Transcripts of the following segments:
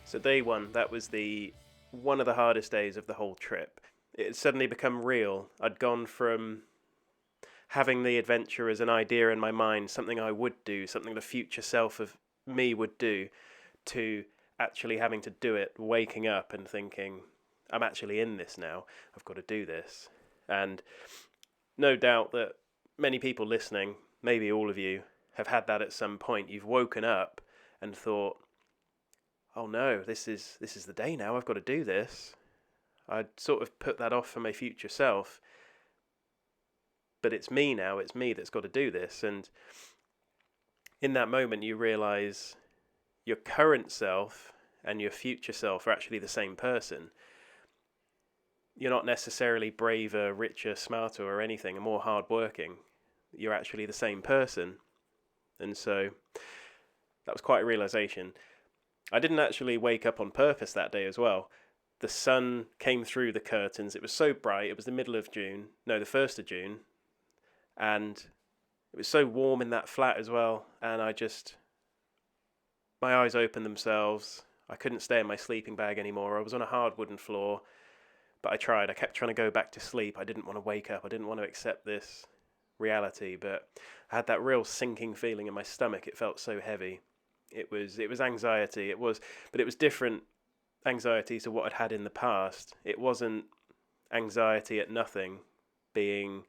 So day one, that was the one of the hardest days of the whole trip. It had suddenly become real. I'd gone from having the adventure as an idea in my mind, something I would do, something the future self of me would do, to actually having to do it, waking up and thinking, I'm actually in this now. I've got to do this. And no doubt that many people listening, maybe all of you, have had that at some point. You've woken up and thought, oh no, this is the day now. I've got to do this. I'd sort of put that off for my future self, but it's me now. It's me that's got to do this. And in that moment, you realize your current self and your future self are actually the same person. You're not necessarily braver, richer, smarter, or anything, and more hardworking. You're actually the same person. And so that was quite a realization. I didn't actually wake up on purpose that day as well. The sun came through the curtains. It was so bright. It was the middle of June. No, the 1st of June. And it was so warm in that flat as well. And my eyes opened themselves. I couldn't stay in my sleeping bag anymore. I was on a hard wooden floor. But I tried. I kept trying to go back to sleep. I didn't want to wake up. I didn't want to accept this reality. But I had that real sinking feeling in my stomach. It felt so heavy. It was anxiety. But it was different anxiety to what I'd had in the past. It wasn't anxiety at nothing, being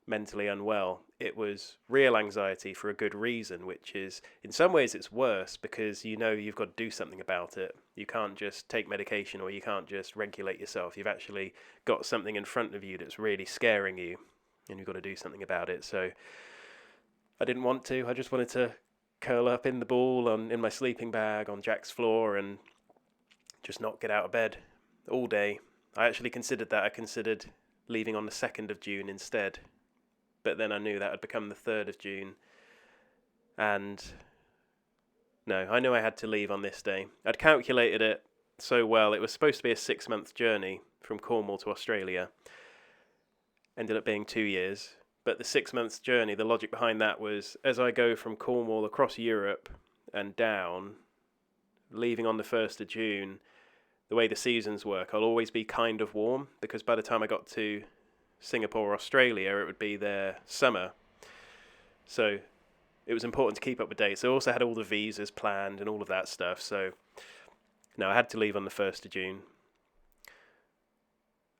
mentally unwell. It was real anxiety for a good reason, which is, in some ways it's worse because you know you've got to do something about it. You can't just take medication or you can't just regulate yourself. You've actually got something in front of you that's really scaring you and you've got to do something about it. So I didn't want to. I just wanted to curl up in the ball in my sleeping bag on Jack's floor and just not get out of bed all day. I actually considered that. I considered leaving on the 2nd of June instead. But then I knew that had become the 3rd of June. And no, I knew I had to leave on this day. I'd calculated it so well. It was supposed to be a 6-month journey from Cornwall to Australia. Ended up being 2 years. But the 6 months journey, the logic behind that was, as I go from Cornwall across Europe and down, leaving on the 1st of June, the way the seasons work, I'll always be kind of warm, because by the time I got to Singapore or Australia, it would be their summer. So it was important to keep up with dates. I also had all the visas planned and all of that stuff. So no, I had to leave on the 1st of June.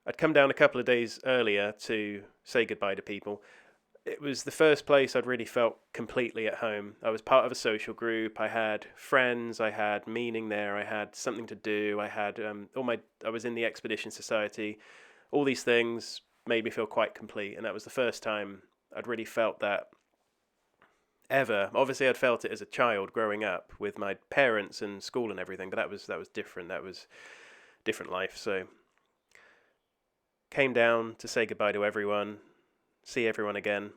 I'd come down a couple of days earlier to say goodbye to people. It was the first place I'd really felt completely at home. I was part of a social group. I had friends. I had meaning there. I had something to do. I had I was in the Expedition Society. All these things made me feel quite complete, and that was the first time I'd really felt that ever. Obviously, I'd felt it as a child growing up with my parents and school and everything, but that was different. That was different life. So came down to say goodbye to everyone, see everyone again.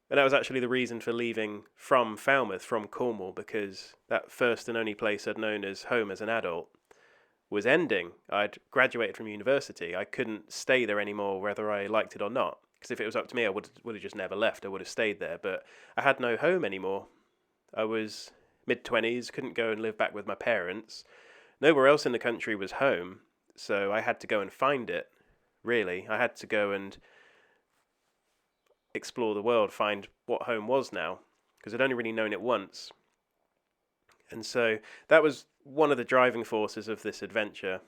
And that was actually the reason for leaving from Falmouth, from Cornwall, because that first and only place I'd known as home as an adult was ending. I'd graduated from university. I couldn't stay there anymore whether I liked it or not, because if it was up to me, I would have just never left. I would have stayed there, but I had no home anymore. I was mid-20s, couldn't go and live back with my parents. Nowhere else in the country was home, so I had to go and find it, really. I had to go and explore the world, find what home was now, because I'd only really known it once. And so that was one of the driving forces of this adventure.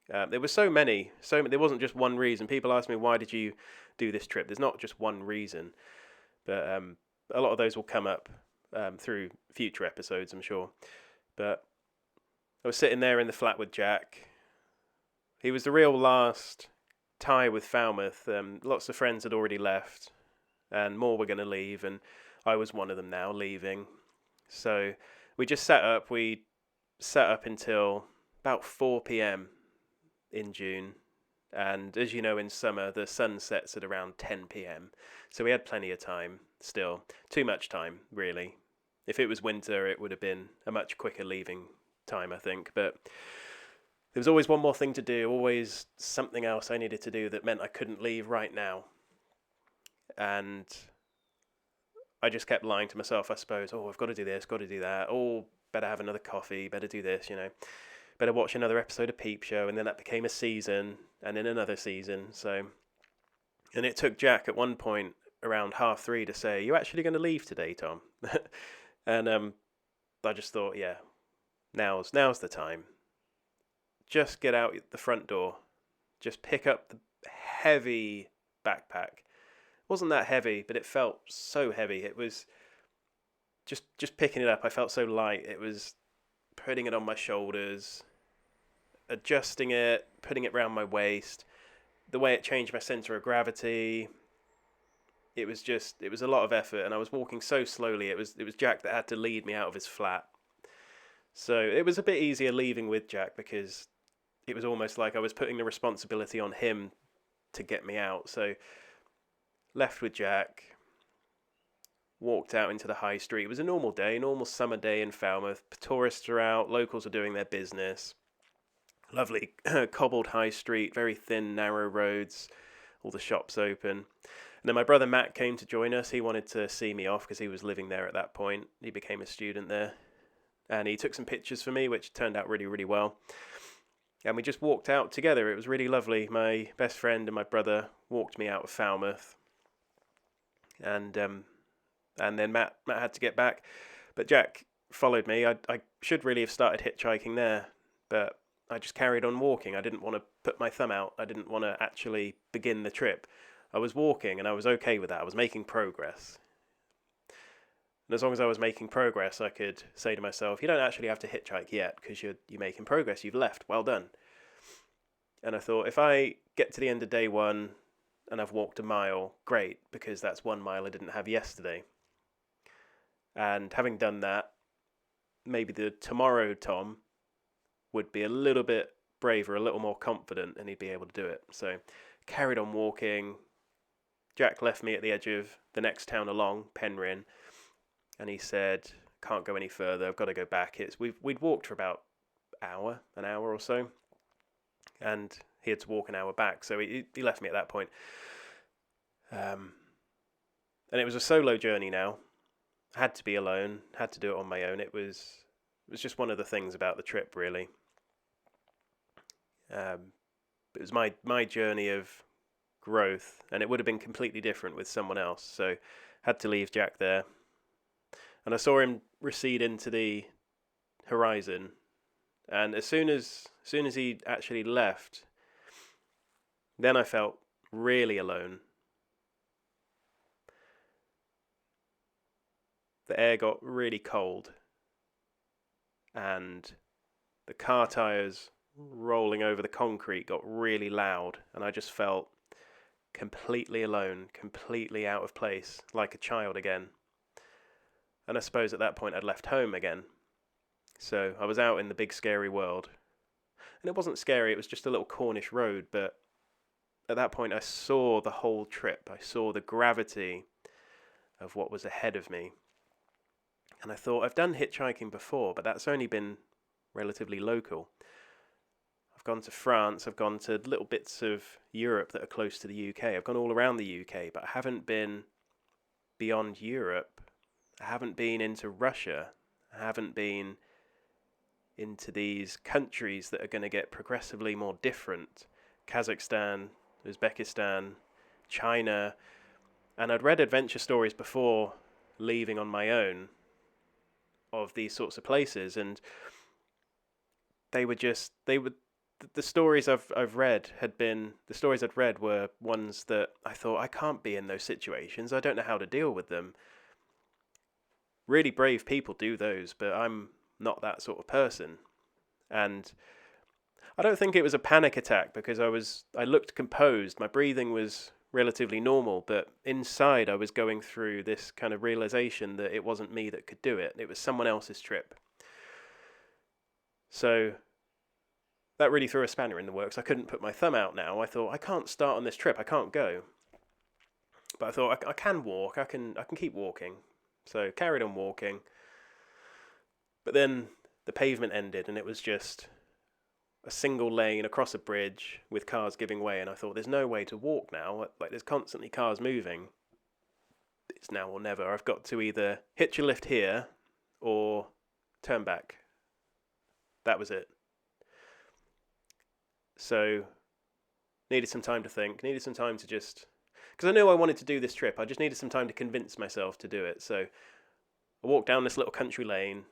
There were so many, there wasn't just one reason. People ask me, why did you do this trip? There's not just one reason, but a lot of those will come up through future episodes, I'm sure. But I was sitting there in the flat with Jack. He was the real last tie with Falmouth. Lots of friends had already left, and more were going to leave, and I was one of them now, leaving. So we just sat up. We sat up until about 4 p.m. in June. And as you know, in summer, the sun sets at around 10 p.m. So we had plenty of time still. Too much time, really. If it was winter, it would have been a much quicker leaving time, I think. But there was always one more thing to do, always something else I needed to do that meant I couldn't leave right now. And I just kept lying to myself, I suppose. Oh, I've got to do this, got to do that. All better have another coffee, better do this, better watch another episode of Peep Show. And then that became a season, and then another season. So, and it took Jack at one point around 3:30 to say, "You actually going to leave today, Tom?" And I just thought, yeah, now's the time. Just get out the front door. Just pick up the heavy backpack. It wasn't that heavy, but it felt so heavy. It was just picking it up. I felt so light. It was putting it on my shoulders, adjusting it, putting it around my waist. The way it changed my center of gravity. It was a lot of effort, and I was walking so slowly. It was Jack that had to lead me out of his flat. So it was a bit easier leaving with Jack, because it was almost like I was putting the responsibility on him to get me out. So left with Jack, walked out into the high street. It was a normal day, normal summer day in Falmouth. Tourists are out, locals are doing their business. Lovely cobbled high street, very thin, narrow roads, all the shops open. And then my brother Matt came to join us. He wanted to see me off because he was living there at that point. He became a student there. And he took some pictures for me, which turned out really, really well. And we just walked out together. It was really lovely. My best friend and my brother walked me out of Falmouth. And then Matt had to get back. But Jack followed me. I should really have started hitchhiking there, but I just carried on walking. I didn't want to put my thumb out. I didn't want to actually begin the trip. I was walking, and I was okay with that. I was making progress. And as long as I was making progress, I could say to myself, you don't actually have to hitchhike yet, because you're making progress. You've left. Well done. And I thought, if I get to the end of day one and I've walked a mile, great, because that's 1 mile I didn't have yesterday. And having done that, maybe the tomorrow Tom would be a little bit braver, a little more confident, and he'd be able to do it. So carried on walking. Jack left me at the edge of the next town along, Penryn, and he said, can't go any further, I've got to go back. We'd walked for about an hour or so, and he had to walk an hour back, so he left me at that point. And it was a solo journey now. I had to be alone, had to do it on my own. It was just one of the things about the trip, really. It was my journey of growth, and it would have been completely different with someone else, so had to leave Jack there. And I saw him recede into the horizon, and as soon as he actually left, then I felt really alone. The air got really cold, and the car tires rolling over the concrete got really loud, and I just felt completely alone, completely out of place, like a child again. And I suppose at that point I'd left home again. So I was out in the big scary world. And it wasn't scary, it was just a little Cornish road, but at that point I saw the whole trip. I saw the gravity of what was ahead of me. And I thought, I've done hitchhiking before, but that's only been relatively local. I've gone to France, I've gone to little bits of Europe that are close to the UK. I've gone all around the UK, but I haven't been beyond Europe. I haven't been into Russia. I haven't been into these countries that are going to get progressively more different. Kazakhstan, Uzbekistan, China. And I'd read adventure stories before leaving on my own of these sorts of places, and the stories I've read were ones that I thought, I can't be in those situations. I don't know how to deal with them. Really brave people do those, but I'm not that sort of person. And I don't think it was a panic attack, because I looked composed. My breathing was relatively normal, but inside I was going through this kind of realization that it wasn't me that could do it. It was someone else's trip. So that really threw a spanner in the works. I couldn't put my thumb out now. I thought, I can't start on this trip. I can't go. But I thought, I can walk. I can keep walking. So carried on walking. But then the pavement ended, and it was just a single lane across a bridge with cars giving way. And I thought, there's no way to walk now. Like, there's constantly cars moving. It's now or never. I've got to either hitch a lift here or turn back. That was it. So, needed some time to think, needed some time to just, because I knew I wanted to do this trip. I just needed some time to convince myself to do it. So, I walked down this little country lane,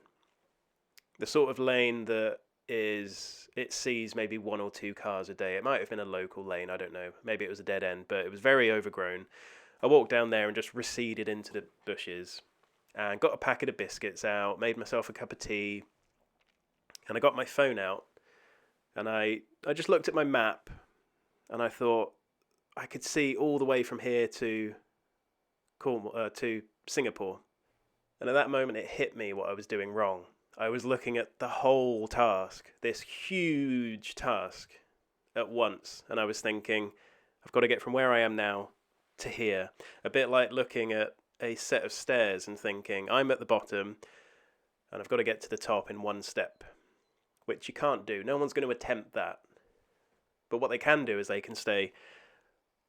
the sort of lane that it sees maybe one or two cars a day. It might have been a local lane, I don't know. Maybe it was a dead end, but it was very overgrown. I walked down there and just receded into the bushes and got a packet of biscuits out, made myself a cup of tea, and I got my phone out and I just looked at my map and I thought I could see all the way from here to to Singapore. And at that moment it hit me what I was doing wrong. I was looking at the whole task, this huge task, at once. And I was thinking, I've got to get from where I am now to here. A bit like looking at a set of stairs and thinking, I'm at the bottom and I've got to get to the top in one step, which you can't do. No one's going to attempt that. But what they can do is they can say,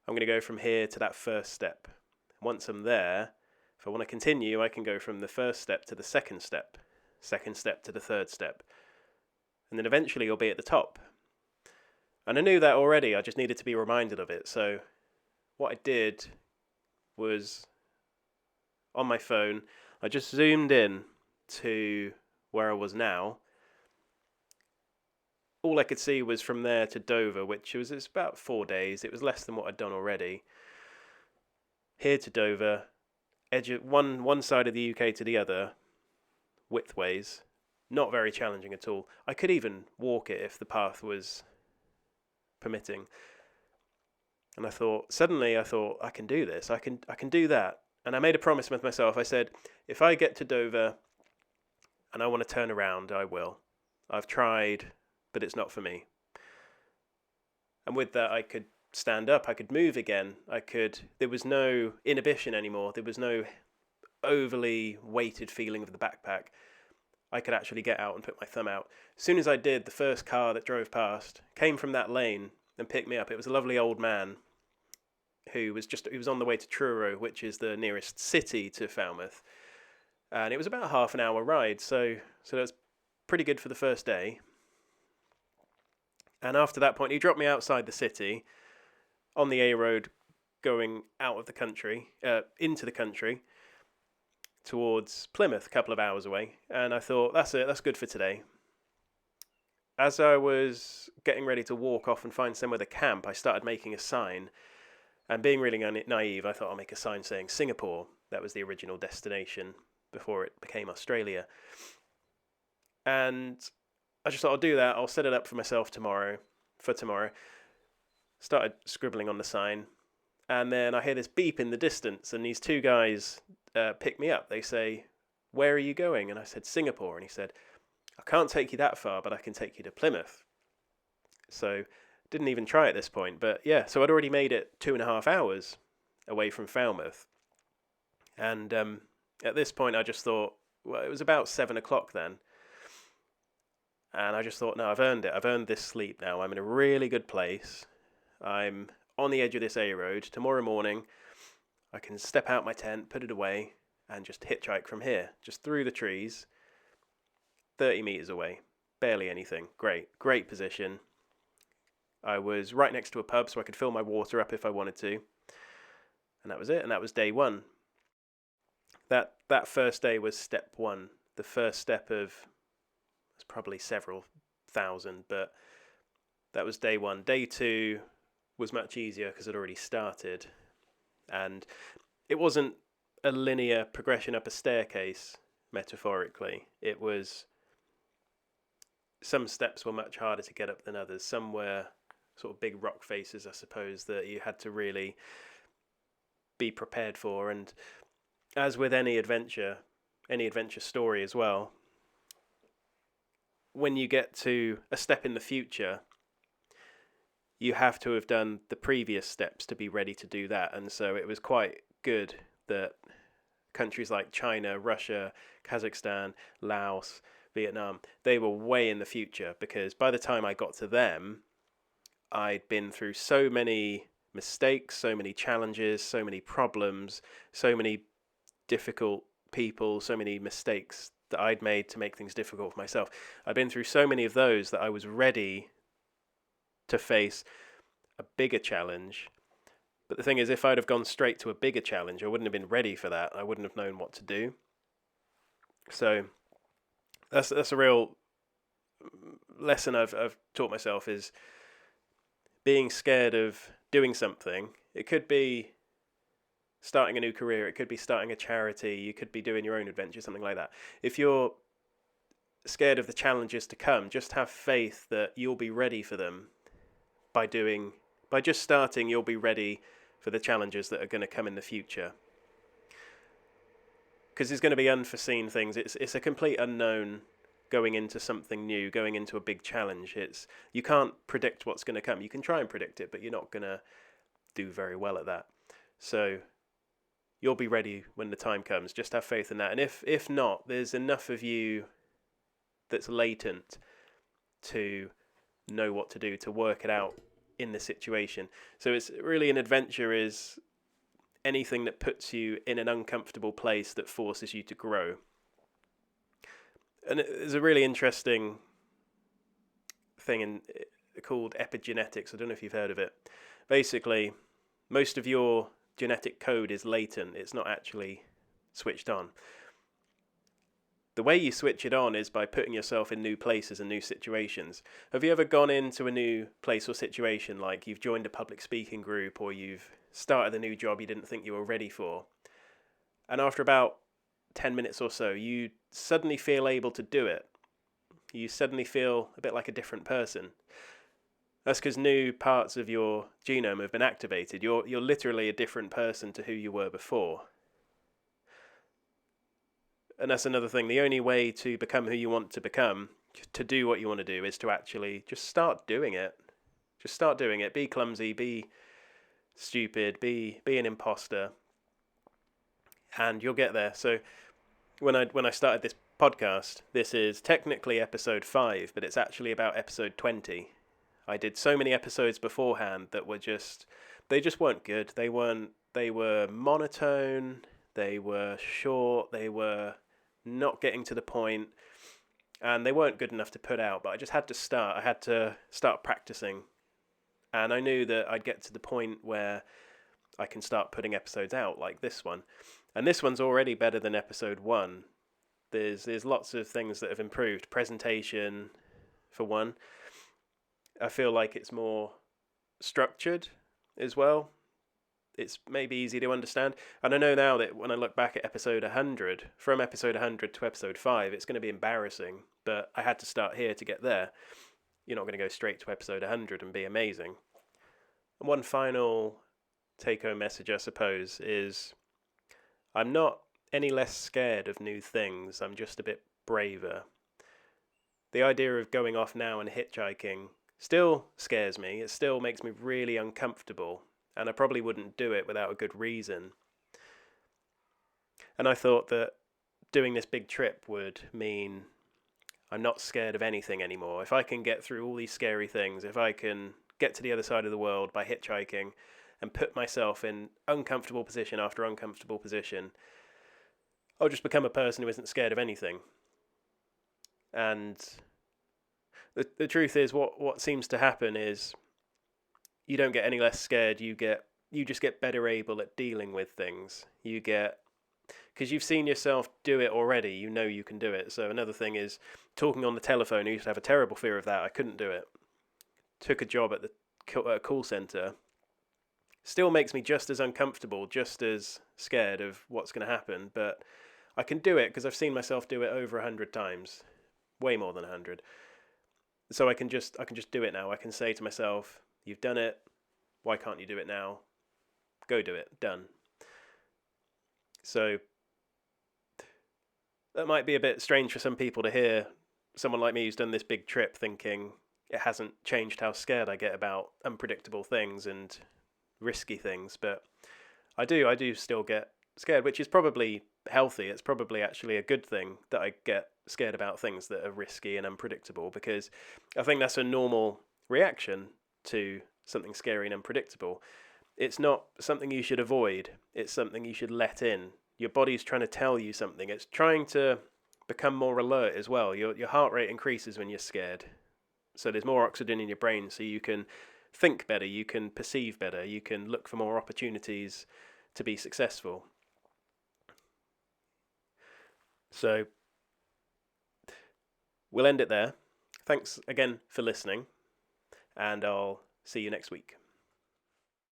I'm going to go from here to that first step. Once I'm there, if I want to continue, I can go from the first step to the second step to the third step, and then eventually you'll be at the top. And I knew that already, I just needed to be reminded of it. So what I did was, on my phone, I just zoomed in to where I was now. All I could see was from there to Dover, which it's about 4 days. It was less than what I'd done already. Here to Dover, edge of one side of the UK to the other, widthways, not very challenging at all. I could even walk it if the path was permitting. And suddenly I thought, I can do this. I can do that. And I made a promise with myself. I said, if I get to Dover and I want to turn around, I will. I've tried, but it's not for me. And with that, I could stand up. I could move again. There was no inhibition anymore. There was no overly weighted feeling of the backpack. I could actually get out and put my thumb out. As soon as I did, the first car that drove past came from that lane and picked me up. It was a lovely old man who was on the way to Truro, which is the nearest city to Falmouth. And it was about a half an hour ride, so that was pretty good for the first day. And after that point, he dropped me outside the city on the A road going out of the country, into the country, towards Plymouth, a couple of hours away. And I thought, that's it, that's good for today. As I was getting ready to walk off and find somewhere to camp, I started making a sign. And being really naive, I thought I'll make a sign saying Singapore. That was the original destination before it became Australia. And I just thought I'll do that. I'll set it up for myself tomorrow. Started scribbling on the sign. And then I hear this beep in the distance, and these two guys pick me up. They say, where are you going? And I said, Singapore. And he said, I can't take you that far, but I can take you to Plymouth. So didn't even try at this point. But yeah, so I'd already made it 2.5 hours away from Falmouth. And at this point, I just thought, well, it was about 7 o'clock then. And I just thought, no, I've earned it. I've earned this sleep now. I'm in a really good place. I'm on the edge of this A road. Tomorrow morning, I can step out my tent, put it away, and just hitchhike from here, just through the trees, 30 meters away. Barely anything. Great position. I was right next to a pub, so I could fill my water up if I wanted to. And that was it. And that was day one. That first day was step one. The first step of, it's probably several thousand, but that was day one. Day two was much easier because I'd already started. And it wasn't a linear progression up a staircase, metaphorically. It was, some steps were much harder to get up than others. Some were sort of big rock faces, I suppose, that you had to really be prepared for. And as with any adventure story as well, when you get to a step in the future, you have to have done the previous steps to be ready to do that. And so it was quite good that countries like China, Russia, Kazakhstan, Laos, Vietnam, they were way in the future, because by the time I got to them, I'd been through so many mistakes, so many challenges, so many problems, so many difficult people, so many mistakes that I'd made to make things difficult for myself. I'd been through so many of those that I was ready to face a bigger challenge. But the thing is, if I'd have gone straight to a bigger challenge, I wouldn't have been ready for that. I wouldn't have known what to do. So that's a real lesson I've taught myself, is being scared of doing something. It could be starting a new career, it could be starting a charity, you could be doing your own adventure, something like that. If you're scared of the challenges to come, just have faith that you'll be ready for them. By just starting, you'll be ready for the challenges that are going to come in the future. Because there's going to be unforeseen things. It's a complete unknown going into something new, going into a big challenge. You can't predict what's going to come. You can try and predict it, but you're not going to do very well at that. So you'll be ready when the time comes. Just have faith in that. And if not, there's enough of you that's latent to know what to do, to work it out in the situation. So it's really, an adventure is anything that puts you in an uncomfortable place that forces you to grow. And there's a really interesting thing called epigenetics. I don't know if you've heard of it. Basically, most of your genetic code is latent. It's not actually switched on. The way you switch it on is by putting yourself in new places and new situations. Have you ever gone into a new place or situation, like you've joined a public speaking group or you've started a new job you didn't think you were ready for, and after about 10 minutes or so, you suddenly feel able to do it? You suddenly feel a bit like a different person. That's because new parts of your genome have been activated. You're literally a different person to who you were before. And that's another thing. The only way to become who you want to become, to do what you want to do, is to actually just start doing it. Just start doing it. Be clumsy, be stupid, be an imposter, and you'll get there. So when I started this podcast, this is technically episode 5, but it's actually about episode 20. I did so many episodes beforehand that they just weren't good. They were monotone, they were short, they were not getting to the point, and they weren't good enough to put out. But I just had to start. I had to start practicing, and I knew that I'd get to the point where I can start putting episodes out like this one. And this one's already better than episode 1. There's lots of things that have improved. Presentation, for one. I feel like it's more structured as well. It's maybe easy to understand. And I know now that when I look back at episode 100, from episode 100 to episode 5, it's going to be embarrassing. But I had to start here to get there. You're not going to go straight to episode 100 and be amazing. And one final take-home message, I suppose, is I'm not any less scared of new things. I'm just a bit braver. The idea of going off now and hitchhiking still scares me. It still makes me really uncomfortable, and I probably wouldn't do it without a good reason. And I thought that doing this big trip would mean I'm not scared of anything anymore. If I can get through all these scary things, if I can get to the other side of the world by hitchhiking and put myself in uncomfortable position after uncomfortable position, I'll just become a person who isn't scared of anything. And the truth is, what seems to happen is you don't get any less scared. You just get better able at dealing with things. Because you've seen yourself do it already. You know you can do it. So another thing is talking on the telephone. I used to have a terrible fear of that. I couldn't do it. Took a job at the call center. Still makes me just as uncomfortable, just as scared of what's going to happen. But I can do it because I've seen myself do it over 100 times, way more than 100. So I can just do it now. I can say to myself, "You've done it. Why can't you do it now? Go do it. Done." So that might be a bit strange for some people to hear someone like me who's done this big trip thinking it hasn't changed how scared I get about unpredictable things and risky things, but I do still get scared, which is probably healthy. It's probably actually a good thing that I get scared about things that are risky and unpredictable, because I think that's a normal reaction to something scary and unpredictable. It's not something you should avoid. It's something you should let in. Your body's trying to tell you something. It's trying to become more alert as well. Your heart rate increases when you're scared. So there's more oxygen in your brain, so you can think better, you can perceive better, you can look for more opportunities to be successful. So we'll end it there. Thanks again for listening, and I'll see you next week.